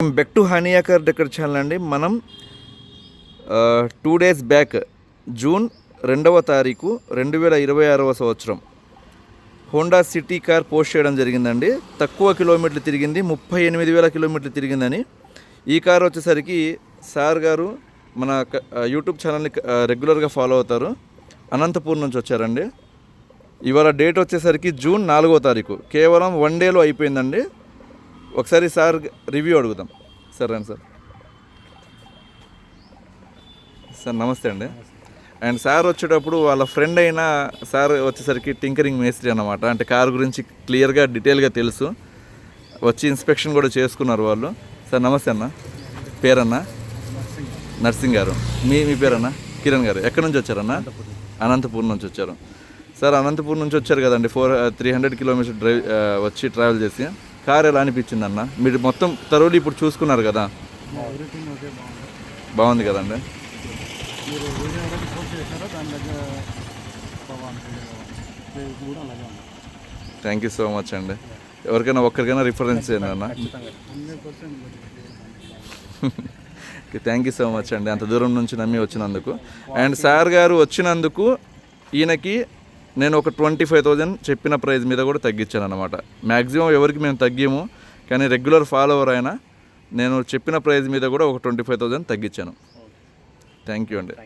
Back to హానియాకర్ decor channel అండి. మనం 2 days back June 2వ తారీఖు 2026వ సంవత్సరం హోండా సిటీ కార్ పోస్ట్ చేయడం జరిగిందండి. తక్కువ కిలోమీటర్లు తిరిగింది, 38,000 కిలోమీటర్లు తిరిగిందని. ఈ కార్ వచ్చేసరికి సార్ గారు మన యూట్యూబ్ ఛానల్ని రెగ్యులర్గా ఫాలో అవుతారు. అనంతపూర్ నుంచి వచ్చారండి. ఇవాళ డేట్ వచ్చేసరికి జూన్ 4వ తారీఖు, కేవలం 1 dayలో అయిపోయిందండి. ఒకసారి సార్ రివ్యూ అడుగుదాం. సార్ రండి సార్. సార్ నమస్తే అండి. అండ్ సార్ వచ్చేటప్పుడు వాళ్ళ ఫ్రెండ్ అయిన సార్ వచ్చేసరికి టింకరింగ్ మేస్త్రి అన్నమాట. అంటే కారు గురించి క్లియర్గా డీటెయిల్గా తెలుసు. వచ్చి ఇన్స్పెక్షన్ కూడా చేసుకున్నారు వాళ్ళు. సార్ నమస్తే అన్న. పేరన్నా? నర్సింగ్ గారు. మీ పేరన్నా? కిరణ్ గారు. ఎక్కడి నుంచి వచ్చారన్న? అనంతపూర్ నుంచి వచ్చారు. సార్ అనంతపూర్ నుంచి వచ్చారు కదండి. 300 కిలోమీటర్ వచ్చి ట్రావెల్ చేసి కార్ ఎలా అనిపించింది అన్న? మీరు మొత్తం తరువులు ఇప్పుడు చూసుకున్నారు కదా, బాగుంది కదండి. థ్యాంక్ యూ సో మచ్ అండి. ఎవరికైనా ఒక్కరికైనా రిఫరెన్స్ చేయండి అన్న. థ్యాంక్ యూ సో మచ్ అండి, అంత దూరం నుంచి నమ్మి వచ్చినందుకు. అండ్ సార్ గారు వచ్చినందుకు ఈయనకి నేను ఒక 25,000 చెప్పిన ప్రైస్ మీద కూడా తగ్గించాను అనమాట. మ్యాక్సిమం ఎవరికి మేము తగ్గాము, కానీ రెగ్యులర్ ఫాలోవర్ అయినా నేను చెప్పిన ప్రైస్ మీద కూడా ఒక 25,000 తగ్గించాను. థ్యాంక్ యూ అండి.